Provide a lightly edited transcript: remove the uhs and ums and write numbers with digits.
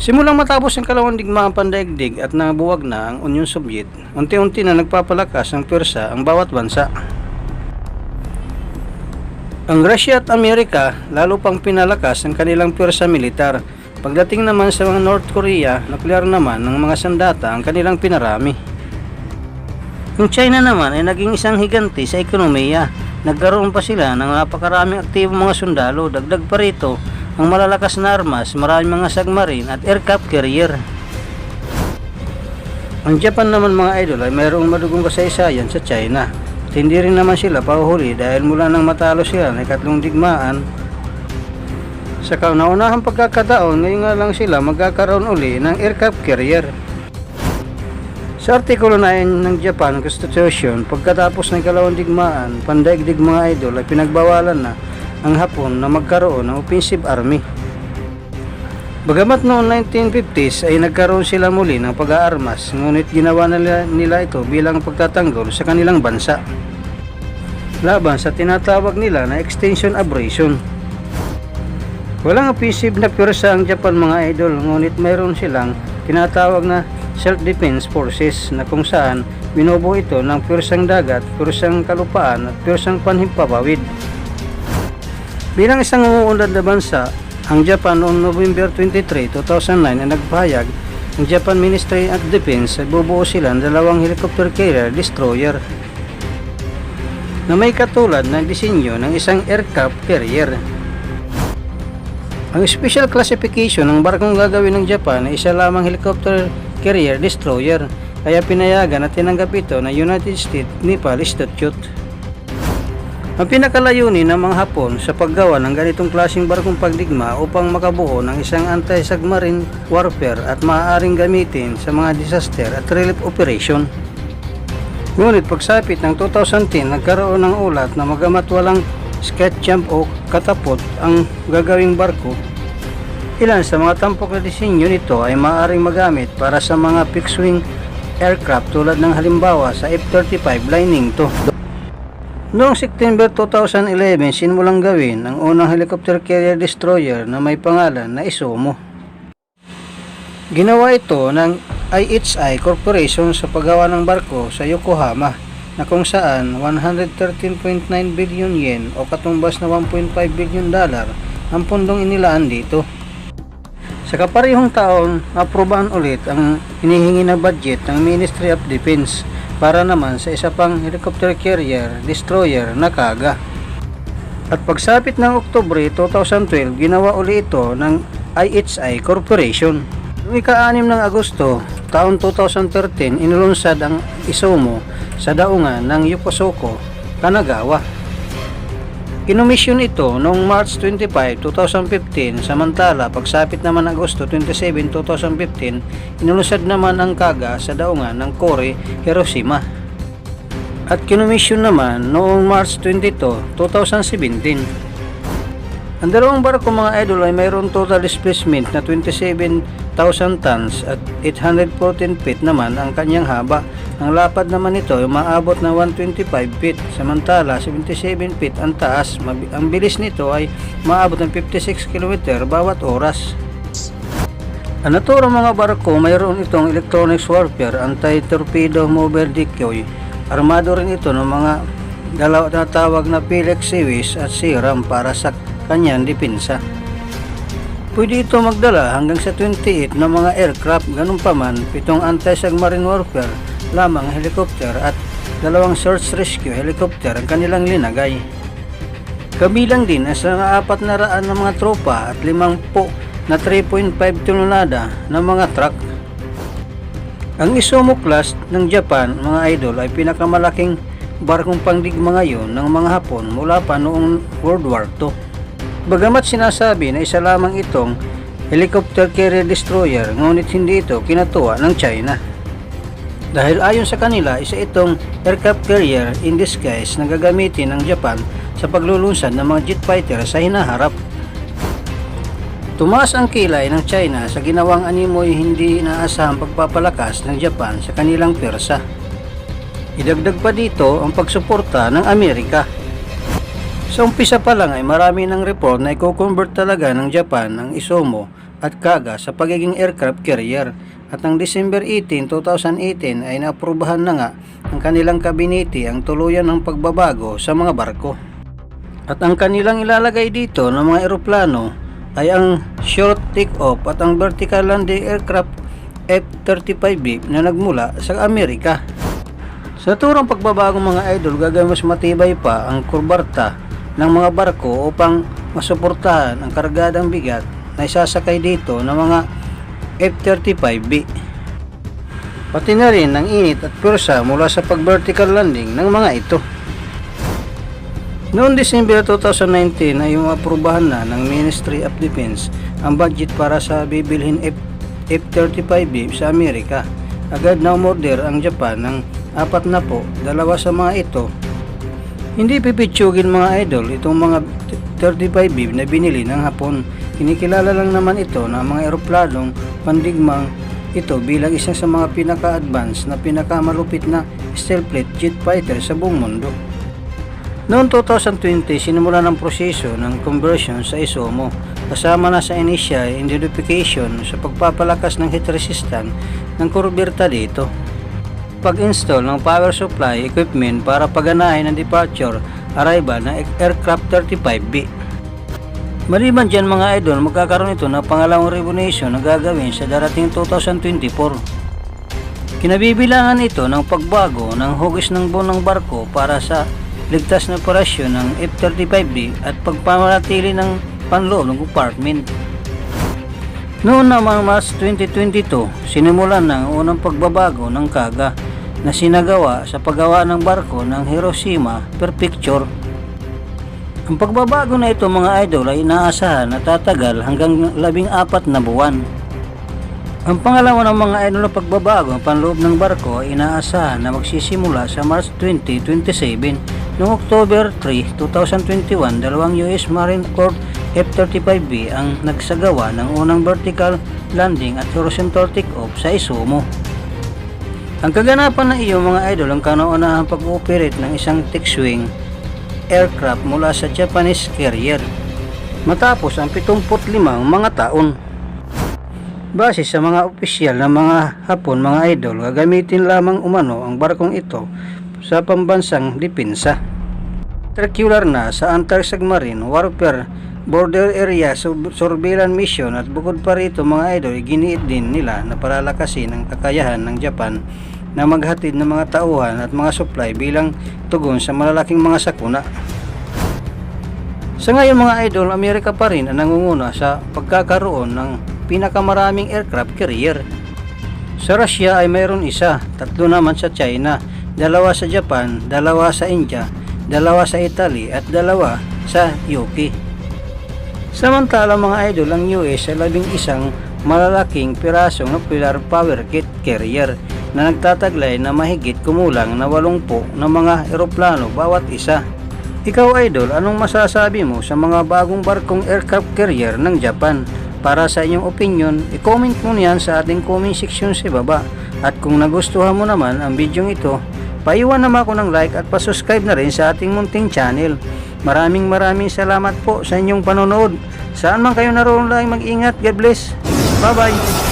Simulang matapos ang kalawang digmaang pandaigdig at nabuwag na ang Union Soviet, unti-unti na nagpapalakas ng pwersa ang bawat bansa. Ang Russia at Amerika lalo pang pinalakas ang kanilang pwersa militar. Pagdating naman sa mga North Korea, nuklear naman ng mga sandata ang kanilang pinarami. Ang China naman ay naging isang higante sa ekonomiya. Nagkaroon pa sila ng napakaraming aktibong mga sundalo. Dagdag pa rito ang malalakas na armas, maraming mga submarine at aircraft carrier. Ang Japan naman mga idol ay mayroong madugong kasaysayan sa China. At hindi rin naman sila pahuhuli dahil mula nang matalo sila ng ikatlong digmaan. Sa kauna-unahang pagkakataon, ngayon nga lang sila magkakaroon uli ng aircraft carrier. Sa Artikulo 9 ng Japan Constitution, pagkatapos ng ikalawang digmaan, pandaigdig mga idol ay pinagbawalan na ang Hapon na magkaroon ng offensive army. Bagamat noong 1950s ay nagkaroon sila muli ng pag-aarmas, ngunit ginawa nila ito bilang pagtatanggol sa kanilang bansa laban sa tinatawag nila na extension abrasion. Walang offensive na pwersa ang Japan mga idol, ngunit mayroon silang tinatawag na self-defense forces na kung saan binubuo ito ng pwersang dagat, pwersang kalupaan at pwersang panhimpapawid. Bilang isang umuunlad na bansa, ang Japan noong November 23, 2009 ay nagpahayag ang Japan Ministry of Defense ay bubuo sila ng dalawang helicopter carrier destroyer na may katulad ng disenyo ng isang aircraft carrier. Ang special classification ng barkong gagawin ng Japan ay isa lamang helicopter carrier destroyer, kaya pinayagan at tinanggap ito ng United States Naval Institute. Ang pinakalayunin ng mga Hapon sa paggawa ng ganitong klaseng barkong pagdigma upang makabuo ng isang anti-submarine warfare at maaaring gamitin sa mga disaster at relief operation. Ngunit pagsapit ng 2010, nagkaroon ng ulat na magamat walang scout jump o katapot ang gagawing barko, ilan sa mga tampok na disenyo nito ay maaaring magamit para sa mga fixed-wing aircraft tulad ng halimbawa sa F-35 Lightning II. Noong September 2011, simulang gawin ang unang helicopter carrier destroyer na may pangalan na Izumo. Ginawa ito ng IHI Corporation sa paggawa ng barko sa Yokohama na kung saan 113.9 billion yen o katumbas na 1.5 billion dollar ang pundong inilaan dito. Sa kaparehong taon, aprobahan ulit ang hinihingi na budget ng Ministry of Defense para naman sa isa pang helicopter carrier destroyer na Kaga. At pagsapit ng Oktubre 2012, ginawa uli ito ng IHI Corporation. Noong ika-6 ng Agosto taon 2013, inulunsad ang Izumo sa daungan ng Yokosuka, Kanagawa. Kinomisyon ito noong March 25, 2015, samantala pagsapit naman ng Agosto 27, 2015, inulunsad naman ang Kaga sa daungan ng Kore, Hiroshima. At kinomisyon naman noong March 22, 2017. Ang dalawang barko mga idol ay mayroon total displacement na 27,000 tons at 814 feet naman ang kanyang haba. Ang lapad naman nito ay maabot na 125 feet, samantala 77 feet ang taas. Ang bilis nito ay maabot ng 56 km bawat oras. Ang naturang mga barko, mayroon itong electronics warfare, anti-torpedo mobile decoy. Armado rin ito ng mga dalawa na tawag na Felix Series at Searam para sa kanyang depensa. Pwede ito magdala hanggang sa 28 na mga aircraft, ganun pa man 7 anti-submarine warfare lamang helicopter at 2 search rescue helicopter ang kanilang linagay. Kabilang din ang sa 400 na mga tropa at 50 na 3.5 tonelada na mga truck. Ang Izumo class ng Japan mga idol ay pinakamalaking barkong pangdigma ngayon ng mga Hapon mula pa noong World War II. Bagamat sinasabi na isa lamang itong helicopter carrier destroyer, ngunit hindi ito kinatuwa ng China. Dahil ayon sa kanila, isa itong aircraft carrier in disguise na gagamitin ng Japan sa paglulunsad ng mga jet fighter sa hinaharap. Tumaas ang kilay ng China sa ginawang animoy hindi inaasahang pagpapalakas ng Japan sa kanilang pwersa. Idagdag pa dito ang pagsuporta ng Amerika. Sa umpisa pa lang ay marami ng report na i-convert talaga ng Japan ang Izumo at Kaga sa pagiging aircraft carrier. At ng December 18, 2018 ay naaprubahan na nga ng kanilang kabinete ang tuluyan ng pagbabago sa mga barko. At ang kanilang ilalagay dito ng mga eroplano ay ang short take-off at ang vertical landing aircraft F-35B na nagmula sa Amerika. Sa turang pagbabagong mga idol, gagawin mas matibay pa ang kurbarta ng mga barko upang masuportahan ang kargadang bigat na isasakay dito ng mga F-35B. Pati na rin ang init at pwersa mula sa pag-vertical landing ng mga ito. Noong December 2019 ay aprubahan na ng Ministry of Defense ang budget para sa bibilhin F-35B sa Amerika. Agad na umorder ang Japan ng 4 na po, 2 sa mga ito. Hindi pipitsugin mga idol itong mga 35B na binili ng Hapon. Kinikilala lang naman ito na mga eroplanong pandigmang ito bilang isa sa mga pinaka-advanced na pinakamalupit na stealth jet fighter sa buong mundo. Noong 2020, sinimula ng proseso ng conversion sa ISOMO kasama na sa initial identification sa pagpapalakas ng heat resistant ng kurberta dito. Pag-install ng power supply equipment para paganahin ang departure arrival ng aircraft 35B. Maliban dyan mga idol, magkakaroon ito ng pangalawang revolution na gagawin sa darating 2024. Kinabibilangan ito ng pagbago ng hugis ng buo ng barko para sa ligtas na operasyon ng F-35B at pagpamanatili ng panloob ng compartment. Noon naman March 2022, sinimulan ng unang pagbabago ng Kaga na sinagawa sa paggawa ng barko ng Hiroshima Prefecture. Ang pagbabago na ito mga idol ay inaasahan na tatagal hanggang 14 na buwan. Ang pangalawa ng mga idol na pagbabago ng panloob ng barko ay inaasahan na magsisimula sa March 2027. Noong October 3, 2021, dalawang US Marine Corps F-35B ang nagsagawa ng unang vertical landing at horizontal take-off sa ISOMO. Ang kaganapan ng iyong mga idol ang kauna-unahang pag-ooperate ng isang fixed-wing aircraft mula sa Japanese carrier matapos ang 75 mga taon. Base sa mga opisyal ng mga Hapon mga idol, gagamitin lamang umano ang barkong ito sa pambansang depensa. Circular na sa anti-submarine warfare, border area surveillance mission at bukod pa rito mga idol, giniit din nila na palalakasin ang kakayahan ng Japan na maghatid ng mga tauhan at mga supply bilang tugon sa malalaking mga sakuna. Sa ngayon mga idol, Amerika pa rin ang nangunguna sa pagkakaroon ng pinakamaraming aircraft carrier. Sa Russia ay mayroon isa, 3 naman sa China, 2 sa Japan, 2 sa India, 2 sa Italy at 2 sa UK. Samantala mga idol, ang US ay 11 malalaking pirasong nuclear power carrier na nagtataglay na mahigit kumulang na 80 na mga eroplano bawat isa. Ikaw idol, anong masasabi mo sa mga bagong barkong aircraft carrier ng Japan? Para sa inyong opinion, i-comment mo niyan sa ating comment section sa baba. At kung nagustuhan mo naman ang video ito, paiwan naman ako ng like at pasubscribe na rin sa ating munting channel. Maraming salamat po sa inyong panonood. Saan man kayo naroon lang, mag-ingat. God bless. Bye bye.